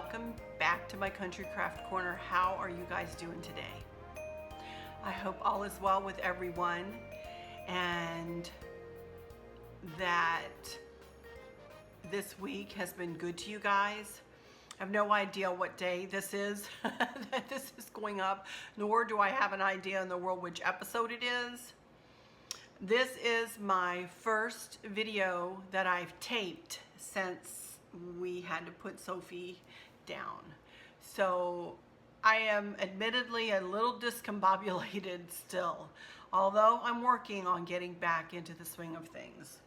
welcome back to my Country Craft Corner. How are you guys doing today? I hope all is well with everyone and that this week has been good to you guys. I have no idea what day this is that this is going up, nor do I have an idea in the world which episode it is. This is my first video that I've taped since we had to put Sophie down. So I am admittedly a little discombobulated still, although I'm working on getting back into the swing of things.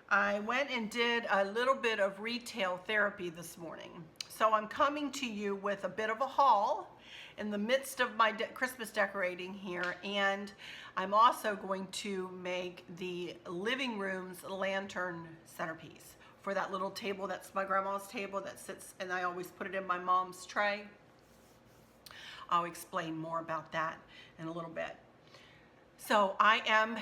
I went and did a little bit of retail therapy this morning. So I'm coming to you with a bit of a haul in the midst of my Christmas decorating here, and I'm also going to make the living room's lantern centerpiece for that little table. That's my grandma's table that sits, and I always put it in my mom's tray. I'll explain more about that in a little bit. So I am,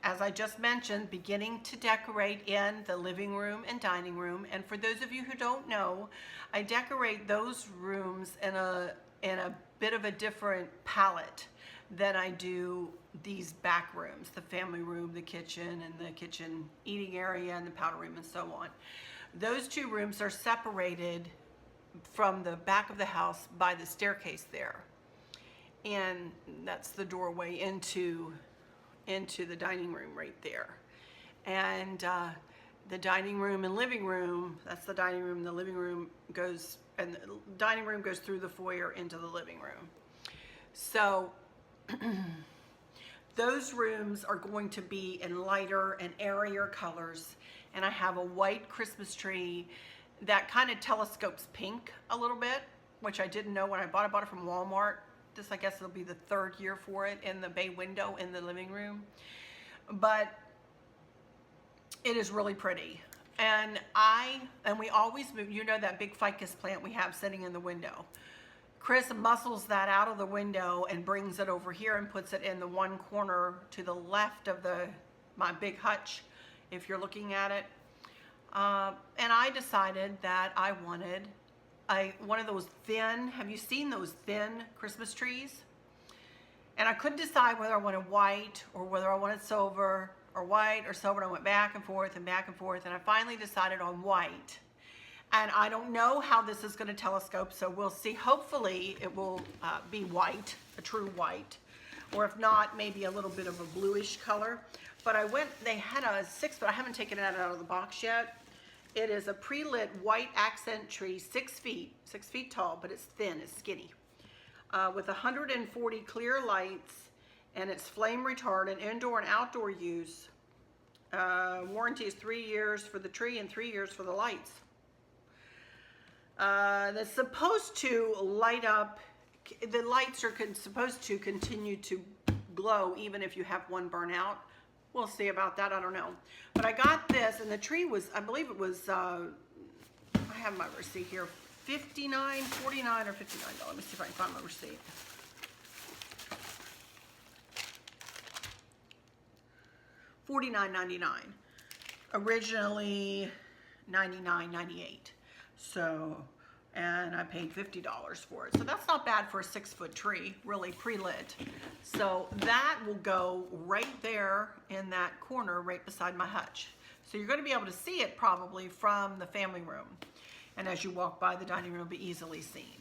as I just mentioned, beginning to decorate in the living room and dining room. And for those of you who don't know, I decorate those rooms in a bit of a different palette than I do these back rooms, the family room, the kitchen, and the kitchen eating area, and the powder room, and so on. Those two rooms are separated from the back of the house by the staircase there. And that's the doorway into the dining room right there. And the dining room and living room, that's the dining room, the living room goes, and the dining room goes through the foyer into the living room. So those rooms are going to be in lighter and airier colors, and I have a white Christmas tree that kind of telescopes pink a little bit, which I didn't know when I bought it. I bought it from Walmart. This, I guess, it'll be the third year for it, in the bay window in the living room. But it is really pretty. And we always move, you know, that big ficus plant we have sitting in the window. Chris muscles that out of the window and brings it over here and puts it in the one corner to the left of my big hutch, if you're looking at it. And I decided that I wanted one of those thin, have you seen those thin Christmas trees? And I couldn't decide whether I wanted white or whether I wanted silver, or white or silver, and I went back and forth and back and forth, and I finally decided on white. And I don't know how this is going to telescope, so we'll see. Hopefully it will be white, a true white, or if not, maybe a little bit of a bluish color. But they had a 6-foot, I haven't taken it out of the box yet. It is a pre-lit white accent tree, 6 feet tall, but it's thin, it's skinny, with 140 clear lights, and it's flame retardant, indoor and outdoor use. Warranty is 3 years for the tree and 3 years for the lights. That's supposed to light up. The lights are supposed to continue to glow even if you have one burn out. We'll see about that, I don't know. But I got this, and the tree was, I believe it was, I have my receipt here, $59, $49 or $59. Let me see if I can find my receipt. $49.99. Originally $99.98. So, and I paid $50 for it. So that's not bad for a 6-foot tree, really pre-lit. So that will go right there in that corner right beside my hutch. So you're going to be able to see it probably from the family room. And as you walk by, the dining room will be easily seen.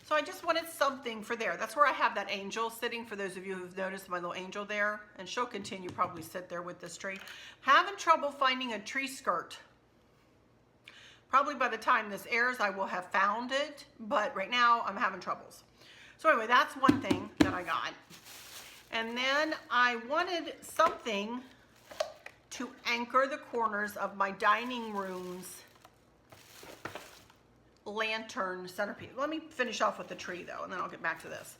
So I just wanted something for there. That's where I have that angel sitting, for those of you who've noticed my little angel there. And she'll continue probably sit there with this tree. Having trouble finding a tree skirt. Probably by the time this airs, I will have found it, but right now I'm having troubles. So anyway, that's one thing that I got. And then I wanted something to anchor the corners of my dining room's lantern centerpiece. Let me finish off with the tree though, and then I'll get back to this.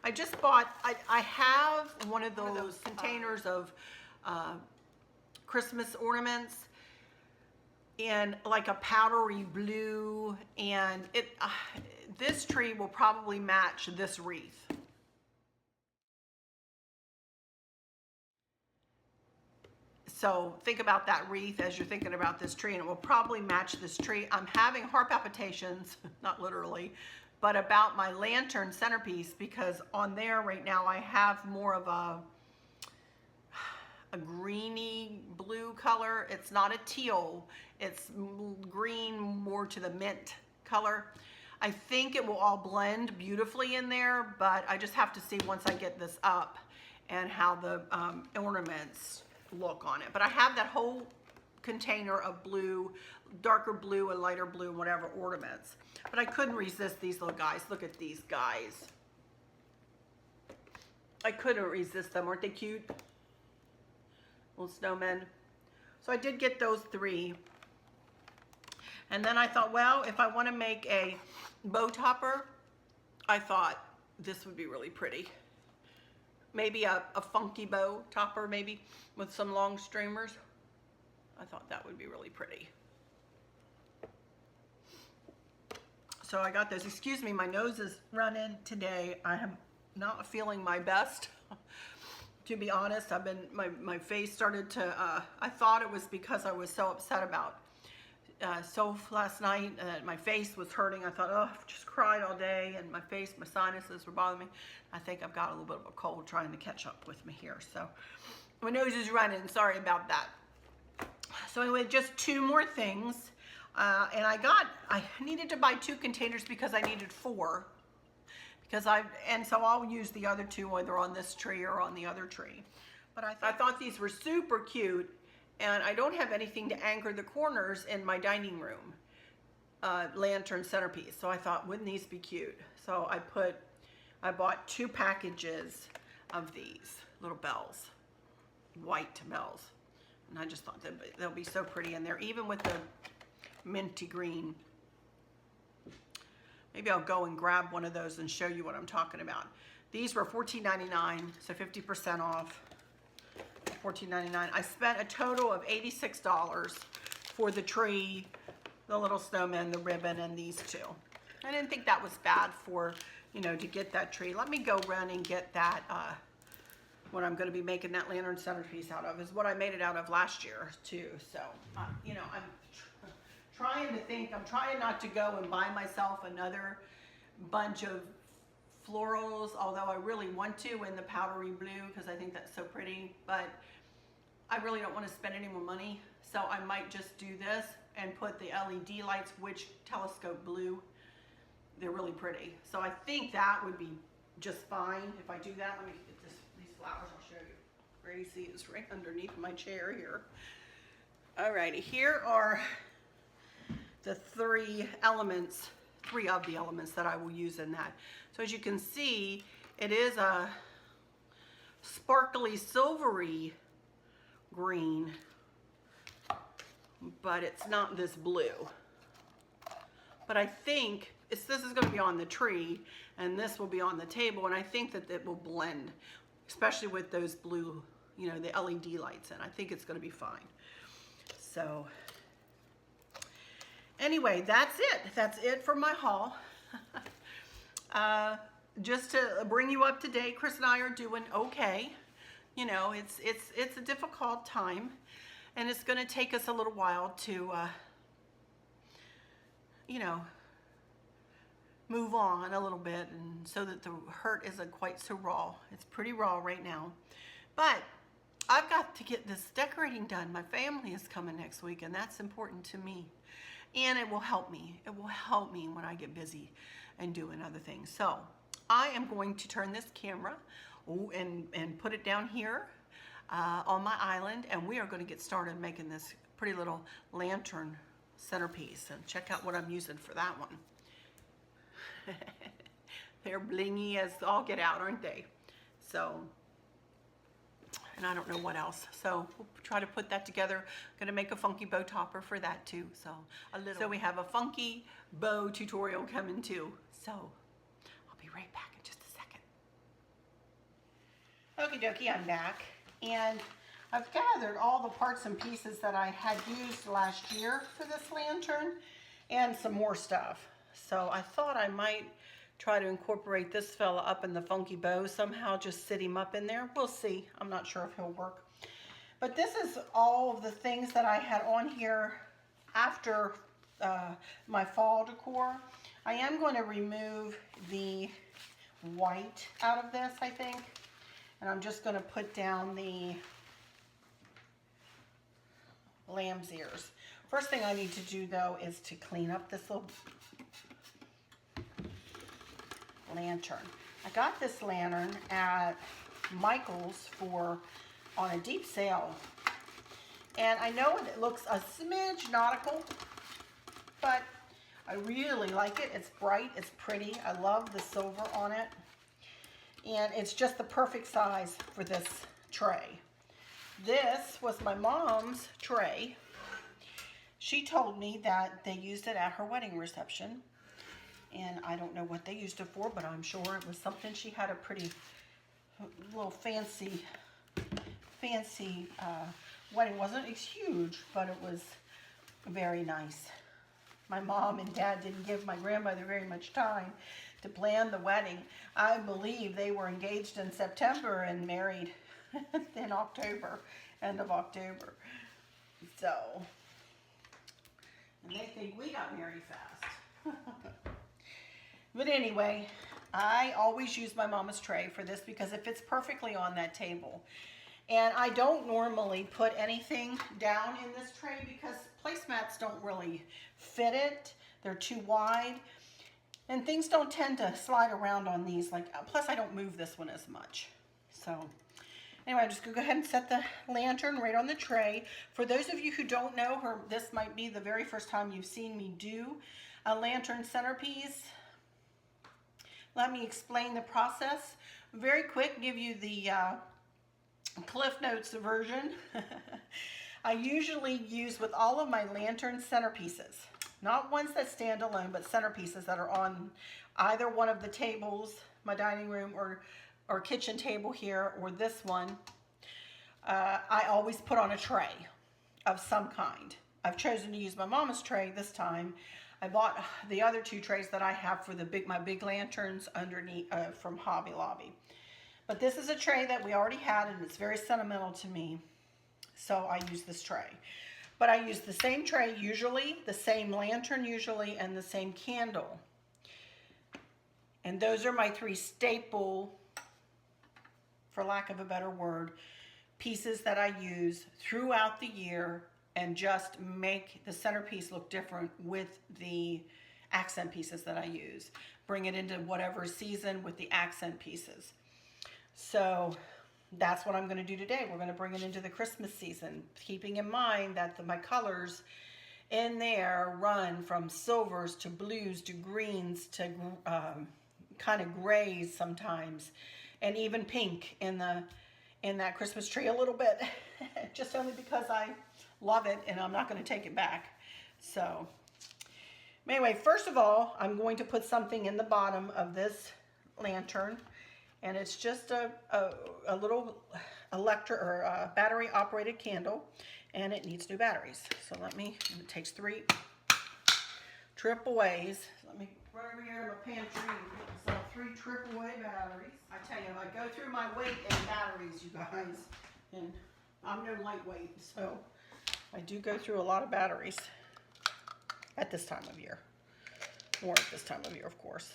I just bought, I have one of those containers of Christmas ornaments in like a powdery blue, and this tree will probably match this wreath. So think about that wreath as you're thinking about this tree, and it will probably match this tree. I'm having heart palpitations, not literally, but about my lantern centerpiece, because on there right now I have more of a greeny blue color. It's not a teal, it's green, more to the mint color. I think it will all blend beautifully in there, but I just have to see once I get this up and how the ornaments look on it. But I have that whole container of blue, darker blue and lighter blue and whatever ornaments. But I couldn't resist these little guys. Look at these guys. I couldn't resist them. Aren't they cute? Little snowmen. So I did get those 3. And then I thought, well, if I want to make a bow topper, I thought this would be really pretty. Maybe a funky bow topper, maybe with some long streamers. I thought that would be really pretty. So I got those. Excuse me, my nose is running today. I am not feeling my best. To be honest, my face started to, I thought it was because I was so upset about Soph last night. My face was hurting. I thought, oh, I've just cried all day, and my face, my sinuses were bothering me. I think I've got a little bit of a cold trying to catch up with me here. So my nose is running. Sorry about that. So anyway, just 2 more things. And I needed to buy 2 containers because I needed 4. And so I'll use the other 2 either on this tree or on the other tree. But I thought these were super cute, and I don't have anything to anchor the corners in my dining room lantern centerpiece. So I thought, wouldn't these be cute? So I bought 2 packages of these little bells, white bells. And I just thought they'll be so pretty in there, even with the minty green. Maybe I'll go and grab one of those and show you what I'm talking about. These were $14.99, so 50% off. $14.99. I spent a total of $86 for the tree, the little snowman, the ribbon, and these 2. I didn't think that was bad for, to get that tree. Let me go run and get that, what I'm going to be making that lantern centerpiece out of is what I made it out of last year too. So, I'm trying to think, I'm trying not to go and buy myself another bunch of florals, although I really want to in the powdery blue because I think that's so pretty, but I really don't want to spend any more money. So I might just do this and put the LED lights, which telescope blue. They're really pretty. So I think that would be just fine if I do that. Let me get these flowers, I'll show you. Gracie is right underneath my chair here. Alrighty, here are the 3 of the elements that I will use in that. So as you can see, it is a sparkly silvery green, but it's not this blue. But I think this is going to be on the tree and this will be on the table, and I think that it will blend, especially with those blue, the LED lights, and I think it's going to be fine. So anyway, that's it. That's it for my haul. Just to bring you up to date, Chris and I are doing okay. It's a difficult time, and it's going to take us a little while to, move on a little bit, and so that the hurt isn't quite so raw. It's pretty raw right now, but I've got to get this decorating done. My family is coming next week, and that's important to me. And it will help me. It will help me when I get busy and doing other things. So I am going to turn this camera and put it down here on my island, and we are going to get started making this pretty little lantern centerpiece. And check out what I'm using for that one. They're blingy as all get out, aren't they? So, and I don't know what else. So we'll try to put that together. I'm gonna make a funky bow topper for that too. So we have a funky bow tutorial coming too. So I'll be right back in just a second. Okie dokie, I'm back. And I've gathered all the parts and pieces that I had used last year for this lantern and some more stuff. So I thought I might try to incorporate this fella up in the funky bow somehow, just sit him up in there. We'll see. I'm not sure if he'll work. But this is all of the things that I had on here after my fall decor. I am going to remove the white out of this, I think. And I'm just going to put down the lamb's ears. First thing I need to do, though, is to clean up this little lantern. I got this lantern at Michael's on a deep sale. And I know it looks a smidge nautical, but I really like it. It's bright, it's pretty. I love the silver on it. And it's just the perfect size for this tray. This was my mom's tray. She told me that they used it at her wedding reception. And I don't know what they used it for, but I'm sure it was something. She had a pretty little fancy wedding. It's huge, but it was very nice. My mom and dad didn't give my grandmother very much time to plan the wedding. I believe they were engaged in September and married in October, end of October. So, and they think we got married fast. But anyway, I always use my mama's tray for this because it fits perfectly on that table. And I don't normally put anything down in this tray because placemats don't really fit it. They're too wide. And things don't tend to slide around on these. Plus I don't move this one as much. So anyway, I'm just going to go ahead and set the lantern right on the tray. For those of you who don't know her, this might be the very first time you've seen me do a lantern centerpiece. Let me explain the process. Very quick, give you the Cliff Notes version. I usually use with all of my lantern centerpieces, not ones that stand alone, but centerpieces that are on either one of the tables, my dining room or kitchen table here, or this one. I always put on a tray of some kind. I've chosen to use my mama's tray this time. I bought the other two trays that I have for my big lanterns underneath from Hobby Lobby. But this is a tray that we already had, and it's very sentimental to me. So I use this tray. But I use the same tray usually, the same lantern usually, and the same candle. And those are my three staple, for lack of a better word, pieces that I use throughout the year and just make the centerpiece look different with the accent pieces that I use. Bring it into whatever season with the accent pieces. So that's what I'm going to do today. We're going to bring it into the Christmas season, keeping in mind that my colors in there run from silvers to blues to greens to kind of grays sometimes, and even pink in that Christmas tree a little bit, just only because I love it and I'm not going to take it back. So anyway, first of all, I'm going to put something in the bottom of this lantern. And it's just a little battery operated candle, and it needs new batteries. So it takes 3 AAAs. Let me run over here to my pantry and get 3 AAA batteries. I tell you, I go through my weight in batteries, you guys, and I'm no lightweight, so I do go through a lot of batteries at this time of year. More at this time of year, of course.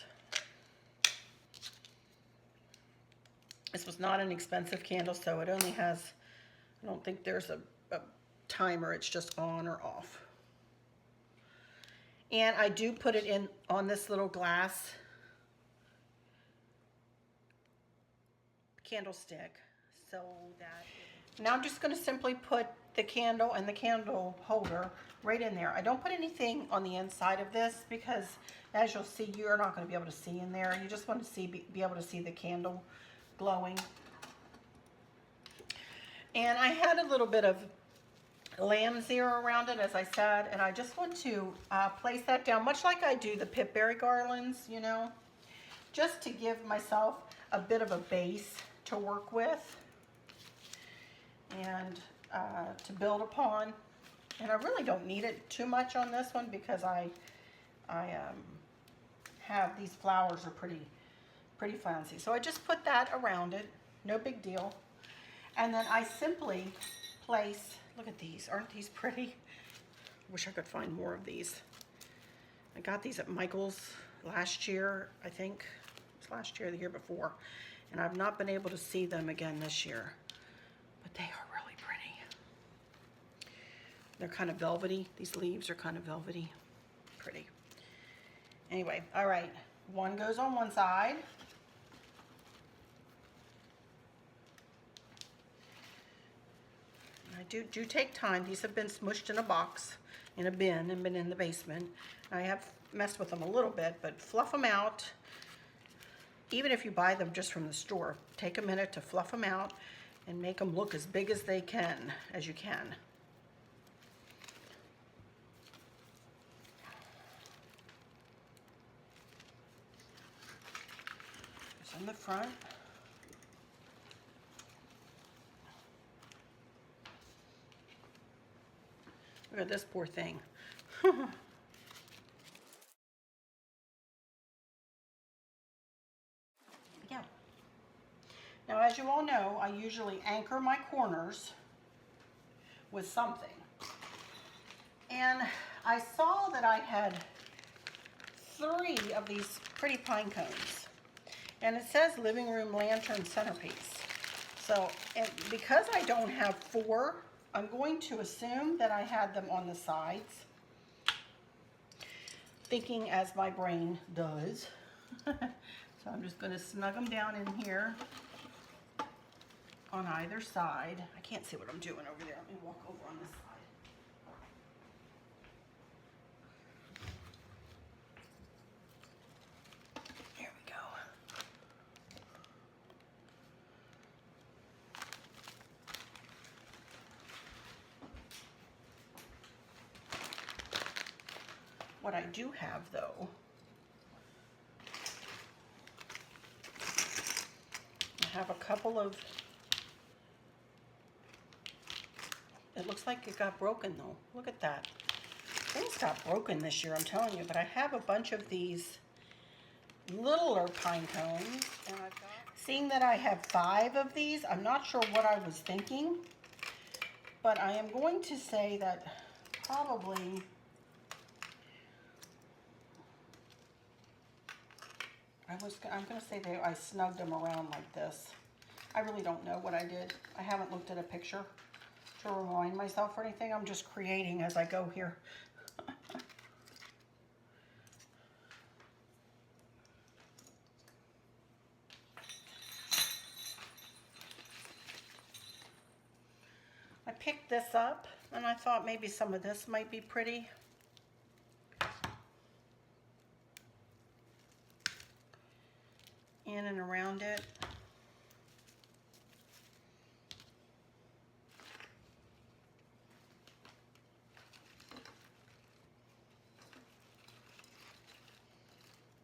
This was not an expensive candle, so it only has, I don't think there's a timer, it's just on or off. And I do put it in on this little glass candlestick so that, now I'm just going to simply put the candle and the candle holder right in there. I don't put anything on the inside of this because, as you'll see, you're not going to be able to see in there. You just want to be able to see the candle glowing. And I had a little bit of lamb's ear around it, as I said, and I just want to place that down, much like I do the pipberry garlands, you know, just to give myself a bit of a base to work with and to build upon. And I really don't need it too much on this one because I have these flowers are pretty fancy. So I just put that around it, no big deal. And then I simply place. Look at these. Aren't these pretty? Wish I could find more of these. I got these at Michael's last year, I think. It was last year or the year before. And I've not been able to see them again this year. But they are really pretty. They're kind of velvety. These leaves are kind of velvety. Pretty. Anyway, all right. One goes on one side. I do take time. These have been smushed in a box, in a bin, and been in the basement. I have messed with them a little bit, but fluff them out. Even if you buy them just from the store, take a minute to fluff them out and make them look as big as you can. It's on the front. Look at this poor thing. Yeah. Now, as you all know, I usually anchor my corners with something. And I saw that I had 3 of these pretty pine cones. And it says living room lantern centerpiece. So, because I don't have 4, I'm going to assume that I had them on the sides, thinking as my brain does. So I'm just going to snug them down in here on either side. I can't see what I'm doing over there. Let me walk over on this side. There we go. What I do have, though, I have a couple of, it looks like it got broken, though. Look at that. Things got broken this year, I'm telling you, but I have a bunch of these littler pine cones, and I've got, seeing that I have 5 of these, I'm not sure what I was thinking, but I am going to say that probably I'm going to say I snugged them around like this. I really don't know what I did. I haven't looked at a picture to remind myself or anything. I'm just creating as I go here. I picked this up and I thought maybe some of this might be pretty. In and around it.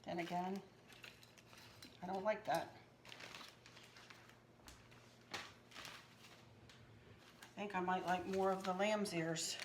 Then again, I don't like that. I think I might like more of the lamb's ears.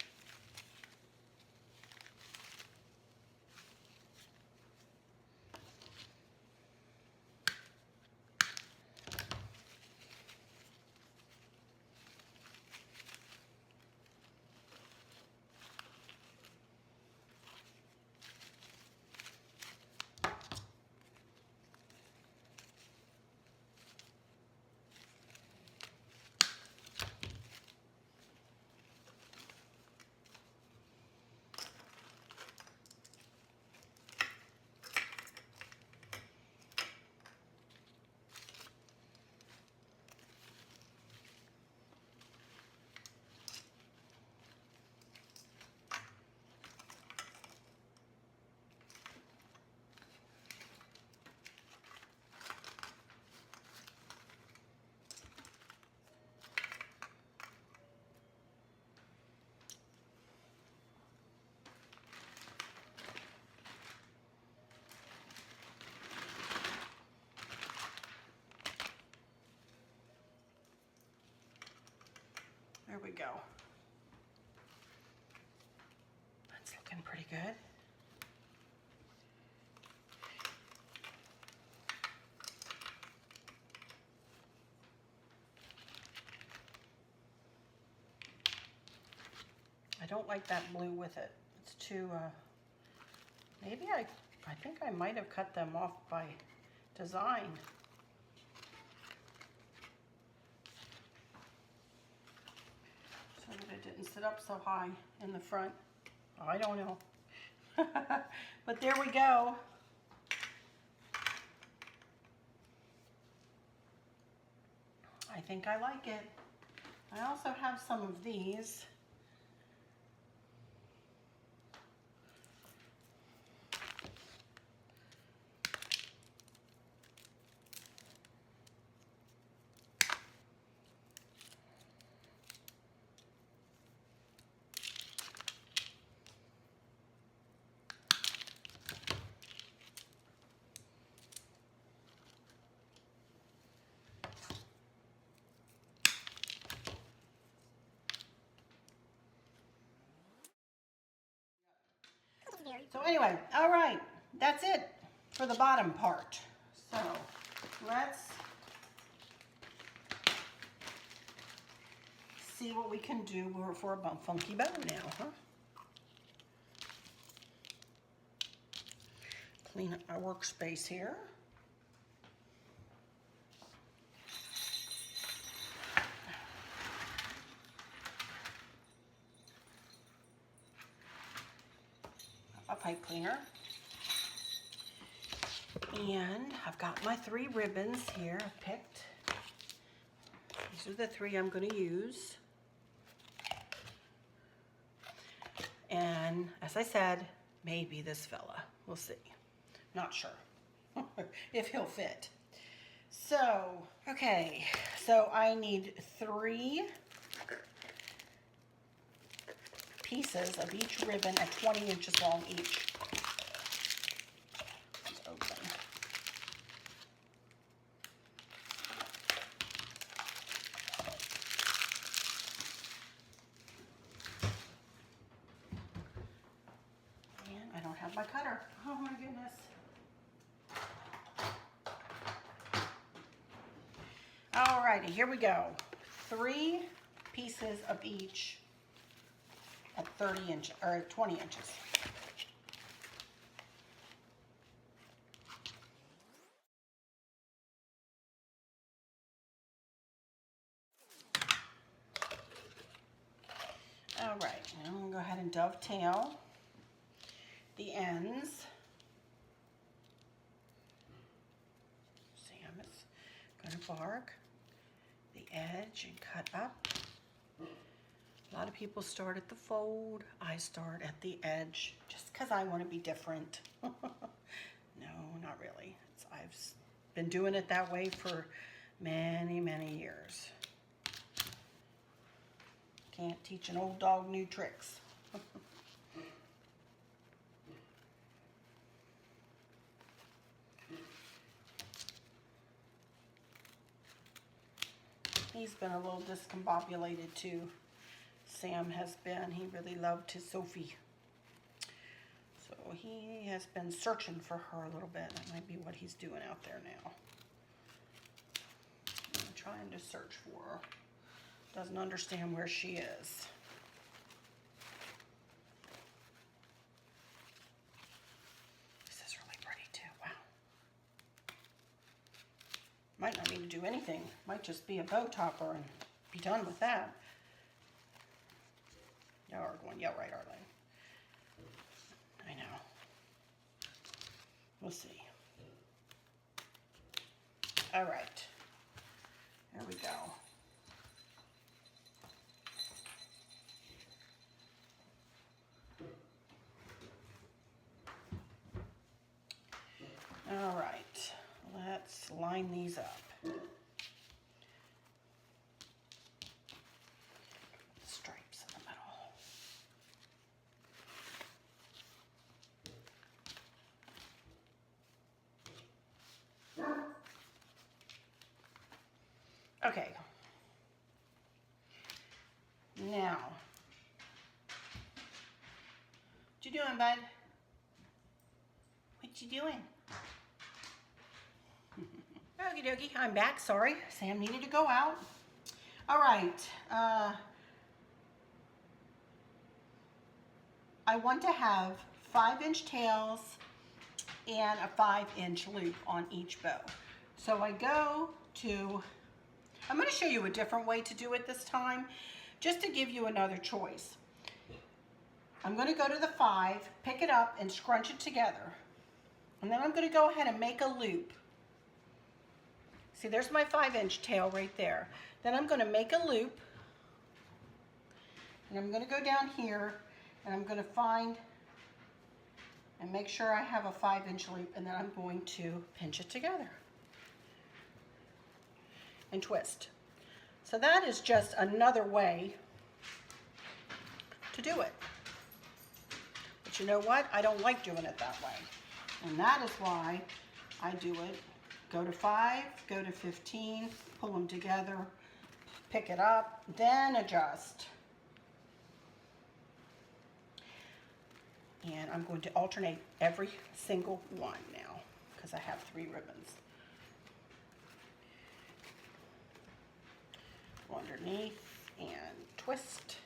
There we go. That's looking pretty good. I don't like that blue with it. It's too, maybe I think I might have cut them off by design. So that it didn't sit up so high in the front. Oh, I don't know. But there we go. I think I like it. I also have some of these. So anyway, all right, that's it for the bottom part. So let's see what we can do for a funky bow now, huh? Clean up my workspace here. A pipe cleaner. And I've got my 3 ribbons here I've picked. These are the 3 I'm going to use. And as I said, maybe this fella. We'll see. Not sure if he'll fit. So, okay. So I need 3 pieces of each ribbon at 20 inches long each. Let's open. And I don't have my cutter. Oh my goodness. Alrighty, here we go. 3 pieces of each at 30 inches or 20 inches. All right, now I'm gonna go ahead and dovetail the ends. Sam is gonna bark the edge and cut up. A lot of people start at the fold. I start at the edge just because I want to be different. No, not really. I've been doing it that way for many, many years. Can't teach an old dog new tricks. He's been a little discombobulated too. Sam has been. He really loved his Sophie. So he has been searching for her a little bit. That might be what he's doing out there now. I'm trying to search for her. Doesn't understand where she is. This is really pretty too. Wow. Might not need to do anything. Might just be a bow topper and be done with that. Y'all are going, yeah, right, Arlene. I know. We'll see. All right. There we go. All right. Let's line these up. Stripes in the middle. Okay. Now, what you doing, bud? What you doing? Okie dokie, I'm back. Sorry, Sam needed to go out. All right. I want to have 5-inch tails and a 5-inch loop on each bow. So I go to, I'm going to show you a different way to do it this time, just to give you another choice. I'm going to go to the 5, pick it up and scrunch it together. And then I'm going to go ahead and make a loop. See, there's my 5-inch tail right there. Then I'm going to make a loop. And I'm going to go down here and I'm going to find and make sure I have a 5-inch loop, and then I'm going to pinch it together and twist. So that is just another way to do it. But you know what? I don't like doing it that way. And that is why I do it. Go to 5, go to 15, pull them together, pick it up, then adjust. And I'm going to alternate every single one now because I have 3 ribbons. Go underneath and twist.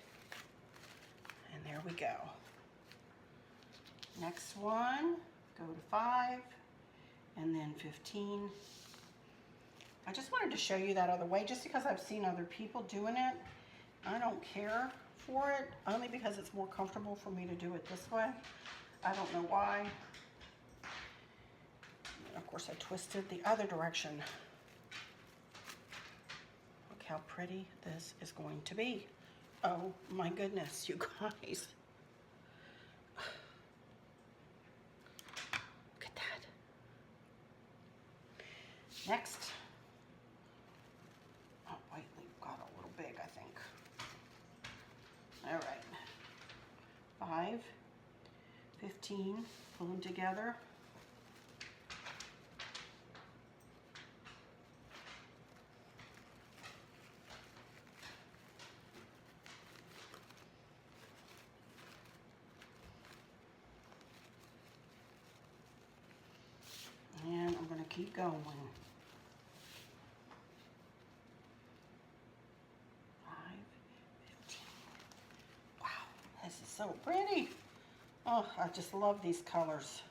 And there we go. Next one, go to 5 and then 15. I just wanted to show you that other way just because I've seen other people doing it. I don't care for it, only because it's more comfortable for me to do it this way. I don't know why. And of course I twisted the other direction. Look how pretty this is going to be. Oh my goodness, you guys. Look at that. Next. Oh wait, we got a little big, I think. All right, 5, 15, pull them together. And I'm going to keep going. 5, 15. Wow, this is so pretty. Oh, I just love these colors.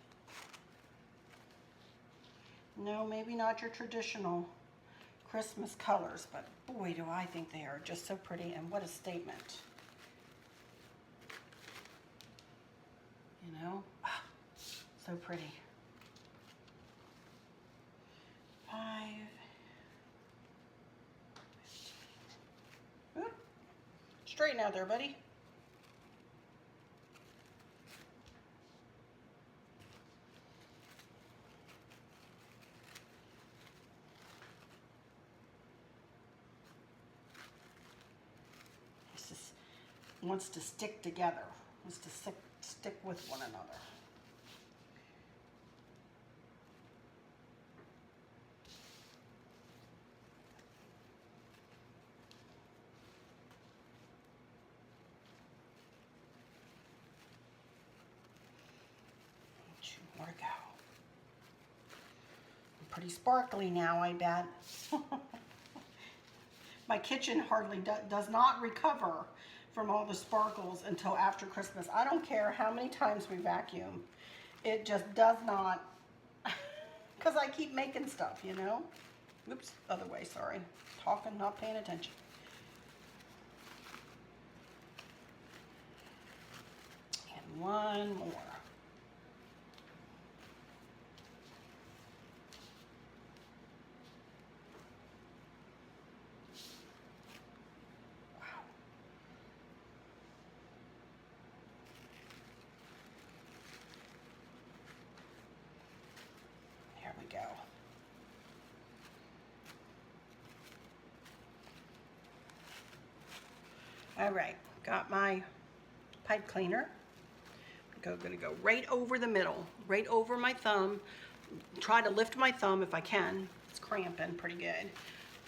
No, maybe not your traditional Christmas colors, but boy, do I think they are just so pretty, and what a statement. You know, so pretty. 5, 15. Oop. Straighten out there, buddy. This is, wants to stick together, wants to stick with one another. More to go. I'm pretty sparkly now, I bet. My kitchen hardly does not recover from all the sparkles until after Christmas. I don't care how many times we vacuum. It just does not, because I keep making stuff, you know? Oops, other way, sorry. Talking, not paying attention. And one more. Go. All right, got my pipe cleaner. Gonna go right over the middle, right over my thumb. Try to lift my thumb if I can. It's cramping pretty good.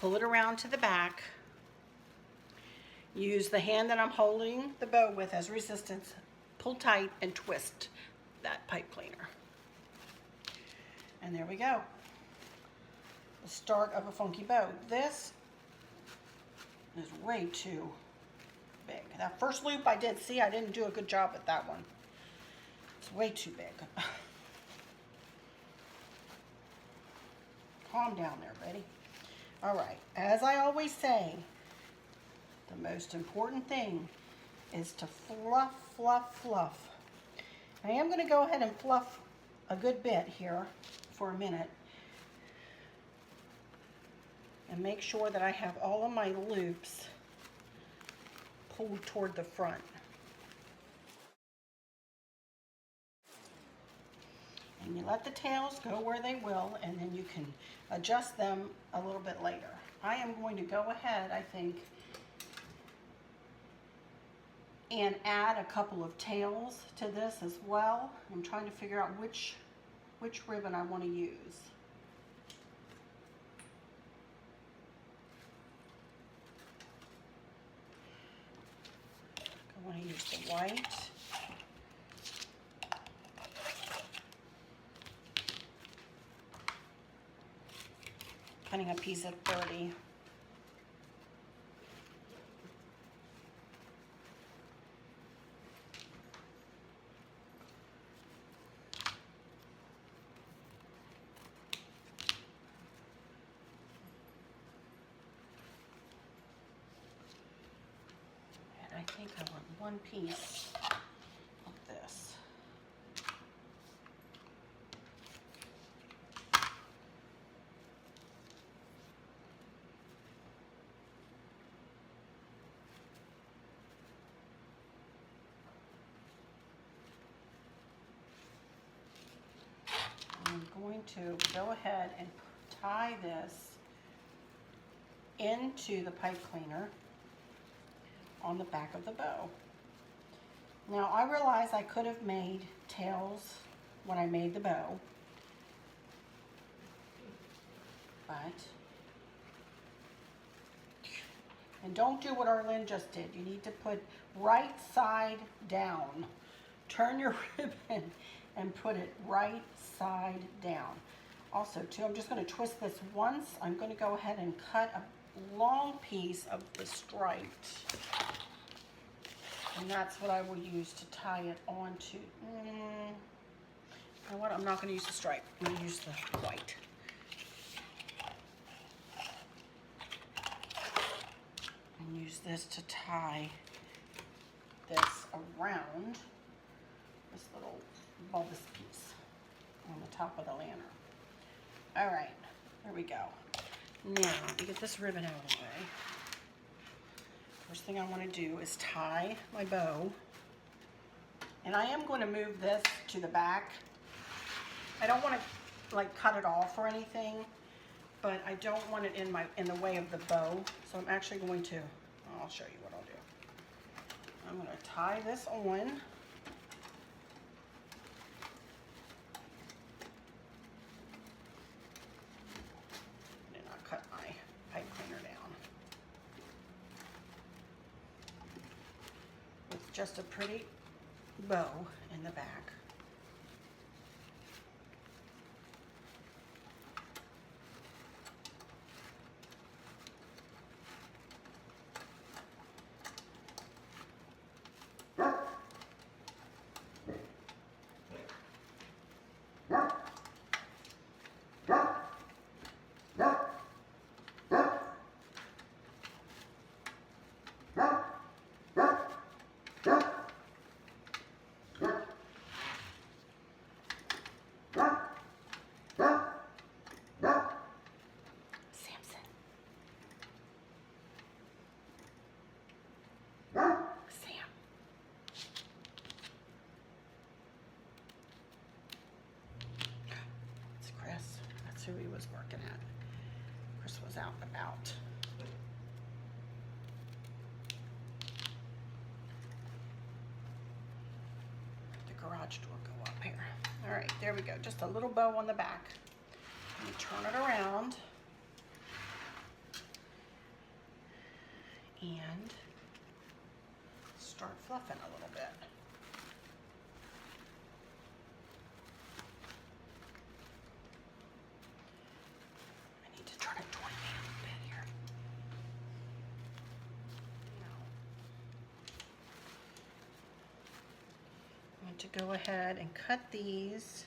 Pull it around to the back. Use the hand that I'm holding the bow with as resistance. Pull tight and twist that pipe cleaner. And there we go. The start of a funky bow. This is way too big. That first loop I did, see, I didn't do a good job with that one. It's way too big. Calm down there, Betty. All right, as I always say, the most important thing is to fluff, fluff, fluff. I am going to go ahead and fluff a good bit here for a minute and make sure that I have all of my loops pulled toward the front. And you let the tails go where they will, and then you can adjust them a little bit later. I am going to go ahead, I think, and add a couple of tails to this as well. I'm trying to figure out which ribbon I want to use. I want to use the white. Cutting a piece of 30. And I think I want one piece of this. I'm going to go ahead and tie this into the pipe cleaner on the back of the bow. Now I realize I could have made tails when I made the bow, and don't do what Arlene just did. You need to put right side down. Turn your ribbon and put it right side down. Also too, I'm just going to twist this once. I'm going to go ahead and cut a long piece of the striped. And that's what I will use to tie it onto. You know what? I'm not going to use the stripe. I'm going to use the white. And use this to tie this around this little bulbous piece on the top of the lantern. All right, there we go. Now, to get this ribbon out of the way, first thing I want to do is tie my bow. And I am going to move this to the back. I don't want to like cut it off or anything, but I don't want it in the way of the bow. So I'm actually going to, I'll show you what I'll do. I'm going to tie this on. And I'll cut my pipe cleaner down with just a pretty bow in the back. Who he was working at. Chris was out and about. The garage door go up here. All right, there we go. Just a little bow on the back. And turn it around. And start fluffing a little bit. to go ahead and cut these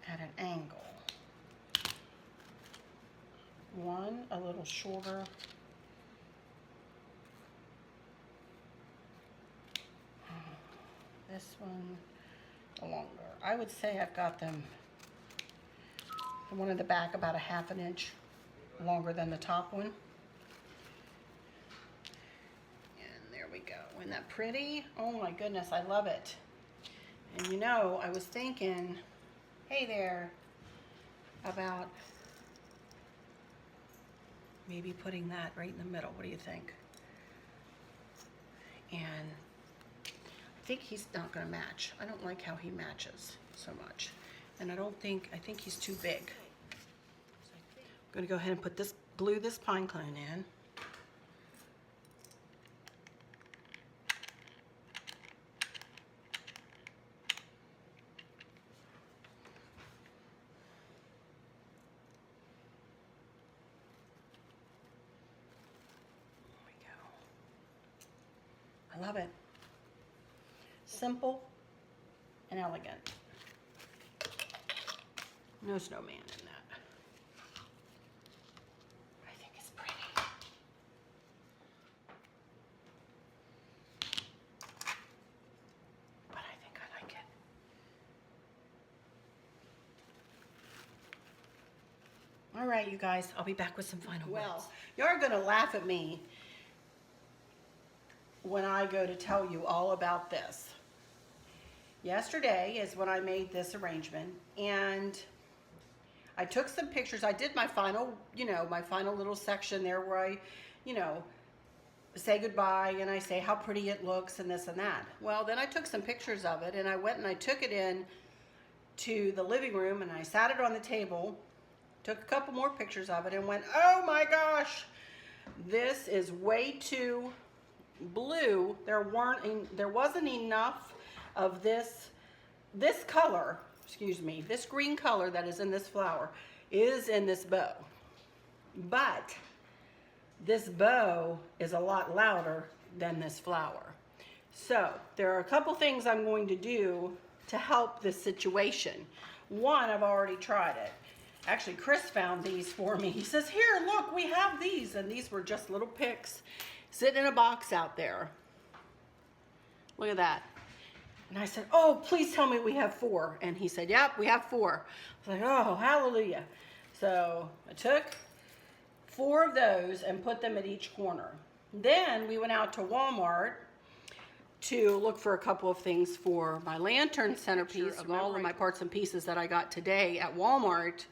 at an angle. One a little shorter. This one longer. I would say I've got them, the one in the back about a ½ an inch longer than the top one. And there we go. Isn't that pretty? Oh my goodness, I love it. And you know, I was thinking, hey there, about maybe putting that right in the middle. What do you think? And I think he's not going to match. I don't like how he matches so much. And I think he's too big. I'm going to go ahead and put this, glue this pine cone in. I love it. Simple and elegant. No snowman in that. I think it's pretty. But I think I like it. All right, you guys, I'll be back with some final words. You're gonna laugh at me when I go to tell you all about this. Yesterday is when I made this arrangement, and I took some pictures. I did my final, my final little section there where I, say goodbye and I say how pretty it looks and this and that. Well, then I took some pictures of it, and I went and I took it in to the living room, and I sat it on the table, took a couple more pictures of it, and went, oh my gosh, this is way too blue. There wasn't enough of this color, this green color that is in this flower is in this bow. But this bow is a lot louder than this flower. So there are a couple things I'm going to do to help this situation. One, I've already tried it. Actually, Chris found these for me. He says, here, look, we have these. And these were just little picks sitting in a box out there. Look at that. And I said, oh, please tell me we have 4. And he said, yep, we have 4. I was like, oh, hallelujah. So I took 4 of those and put them at each corner. Then we went out to Walmart to look for a couple of things for my lantern centerpiece of all of my parts and pieces that I got today at Walmart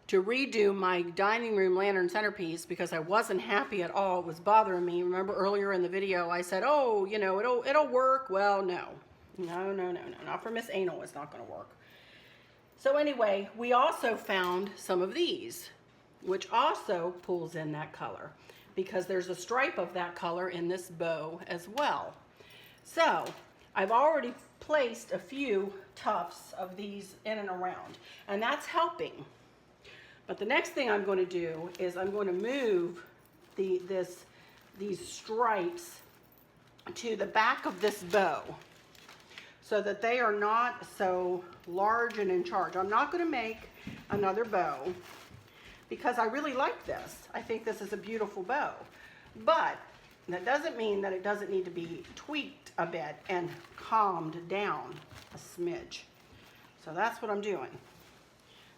to redo my dining room lantern centerpiece because I wasn't happy at all. It was bothering me. Remember earlier in the video I said, oh, it'll work. Well, no, not for Miss Anal. It's not going to work. So anyway, we also found some of these, which also pulls in that color because there's a stripe of that color in this bow as well. So I've already placed a few tufts of these in and around, and that's helping. But the next thing I'm going to do is I'm going to move these stripes to the back of this bow so that they are not so large and in charge. I'm not going to make another bow because I really like this. I think this is a beautiful bow. But that doesn't mean that it doesn't need to be tweaked a bit and calmed down a smidge. So that's what I'm doing.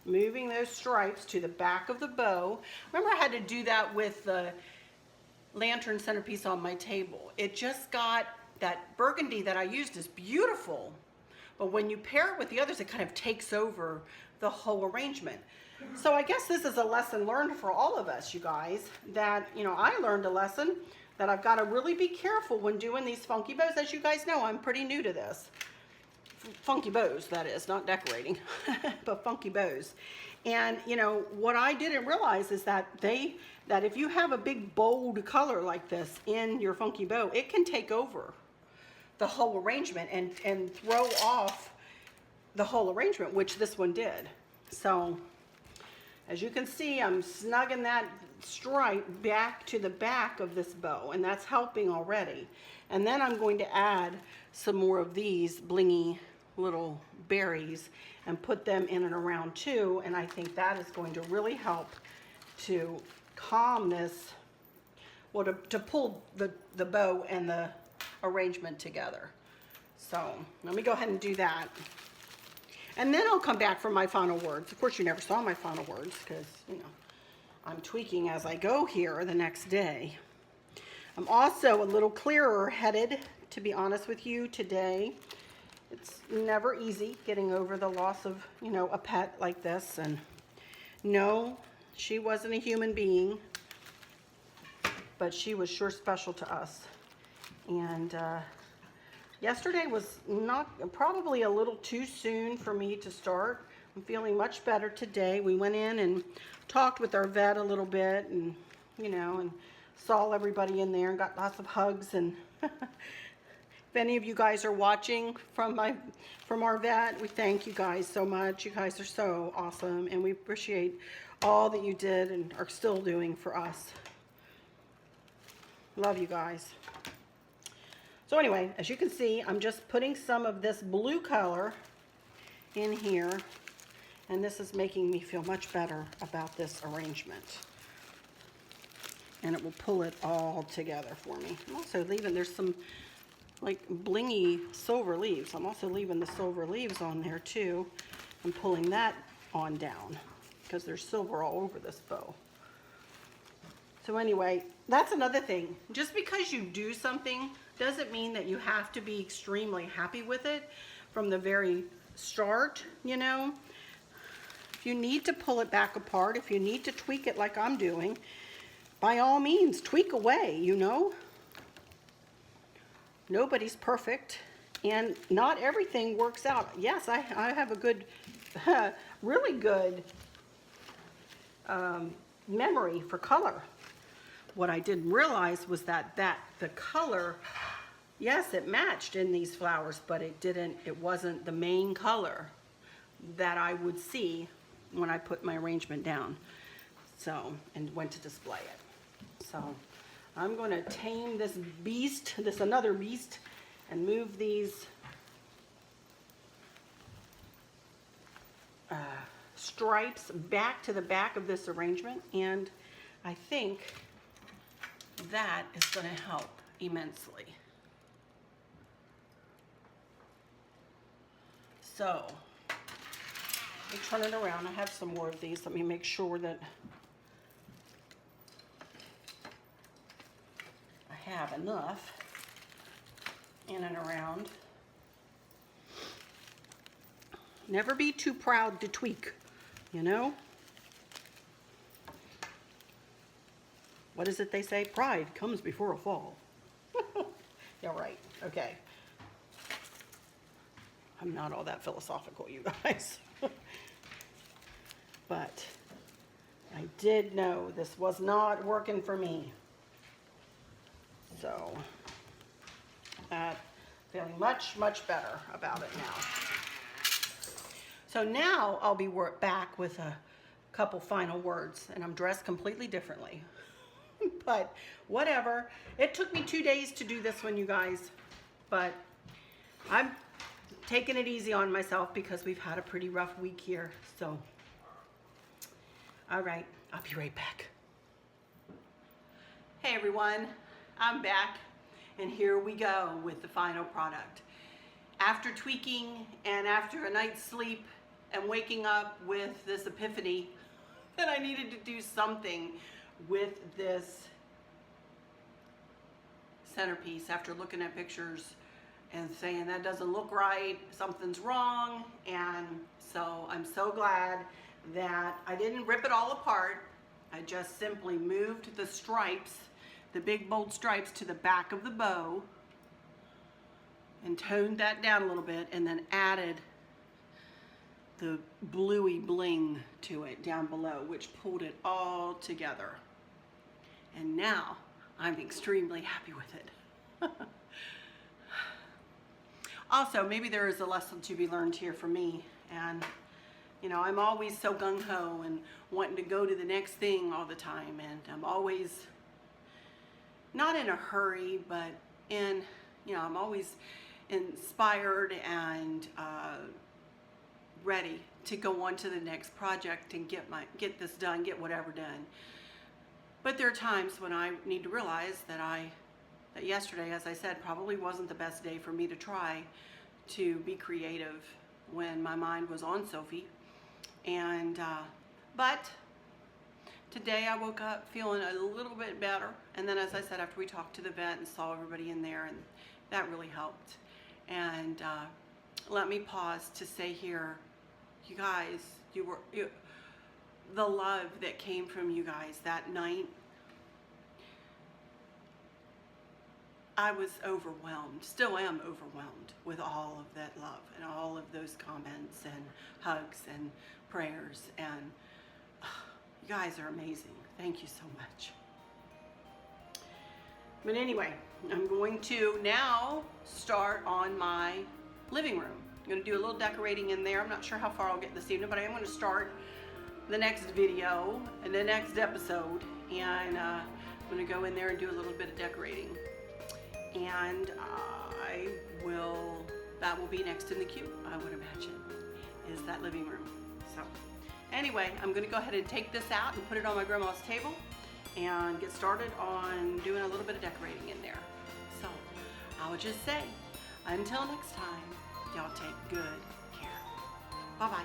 Moving those stripes to the back of the bow. Remember I had to do that with the lantern centerpiece on my table. It just got, that burgundy that I used is beautiful, but when you pair it with the others, it kind of takes over the whole arrangement. So I guess this is a lesson learned for all of us, you guys, that, I learned a lesson that I've got to really be careful when doing these funky bows. As you guys know, I'm pretty new to this. Funky bows, that is, not decorating, but funky bows. And what I didn't realize is that if you have a big bold color like this in your funky bow, it can take over the whole arrangement and throw off the whole arrangement, which this one did. So as you can see, I'm snugging stripe back to the back of this bow, and that's helping already. And then I'm going to add some more of these blingy little berries and put them in and around too, and I think that is going to really help to calm this, well, to pull the bow and the arrangement together. So let me go ahead and do that. And then I'll come back for my final words. Of course, you never saw my final words because, you know, I'm tweaking as I go here the next day. I'm also a little clearer headed, to be honest with you, today. It's never easy getting over the loss of, you know, a pet like this. And no, she wasn't a human being, but she was sure special to us. And yesterday was probably a little too soon for me to start. I'm feeling much better today. We went in and talked with our vet a little bit, and you know, and saw everybody in there and got lots of hugs. And if any of you guys are watching from our vet, we thank you guys so much. You guys are so awesome, and we appreciate all that you did and are still doing for us. Love you guys. So anyway, as you can see, I'm just putting some of this blue color in here, and this is making me feel much better about this arrangement. And it will pull it all together for me. I'm also leaving, there's some like blingy silver leaves. I'm also leaving the silver leaves on there too, and pulling that on down because there's silver all over this bow. So anyway, that's another thing. Just because you do something doesn't mean that you have to be extremely happy with it from the very start, you know. If you need to pull it back apart, if you need to tweak it like I'm doing, by all means, tweak away, you know. Nobody's perfect, and not everything works out. Yes, I have a good, really good memory for color. What I didn't realize was that the color, yes, it matched in these flowers, but it wasn't the main color that I would see when I put my arrangement down. So, and went to display it. So, I'm going to tame this beast, this another beast, and move these stripes back to the back of this arrangement, and I think that is going to help immensely. So, let me turn it around. I have some more of these. Let me make sure that I have enough in and around. Never be too proud to tweak, you know? What is it they say? Pride comes before a fall. Yeah, right. Okay. I'm not all that philosophical, you guys. But I did know this was not working for me. So, feeling much, much better about it now. So now I'll be back with a couple final words, and I'm dressed completely differently. But whatever. It took me 2 days to do this one, you guys. But I'm taking it easy on myself because we've had a pretty rough week here. So, all right, I'll be right back. Hey everyone, I'm back, and here we go with the final product. After tweaking and after a night's sleep and waking up with this epiphany that I needed to do something with this centerpiece after looking at pictures and saying that doesn't look right, something's wrong. And so I'm so glad that I didn't rip it all apart. I just simply moved the stripes, the big bold stripes, to the back of the bow and toned that down a little bit, and then added the bluey bling to it down below, which pulled it all together. And now I'm extremely happy with it. Also, maybe there is a lesson to be learned here for me, and You know, I'm always so gung-ho and wanting to go to the next thing all the time, and I'm always not in a hurry, but I'm always inspired and ready to go on to the next project and get this done, get whatever done. But there are times when I need to realize that yesterday, as I said, probably wasn't the best day for me to try to be creative when my mind was on Sophie. And but today I woke up feeling a little bit better. And then, as I said, after we talked to the vet and saw everybody in there, and that really helped. And let me pause to say here, you guys, the love that came from you guys that night, I was overwhelmed, still am overwhelmed with all of that love and all of those comments and hugs and prayers. And you guys are amazing. Thank you so much. But anyway, I'm going to now start on my living room. I'm going to do a little decorating in there. I'm not sure how far I'll get this evening, but I am going to start the next video and the next episode, and I'm going to go in there and do a little bit of decorating. And that will be next in the queue, I would imagine, is that living room. So anyway, I'm going to go ahead and take this out and put it on my grandma's table and get started on doing a little bit of decorating in there. So I would just say, until next time, y'all take good care. Bye-bye.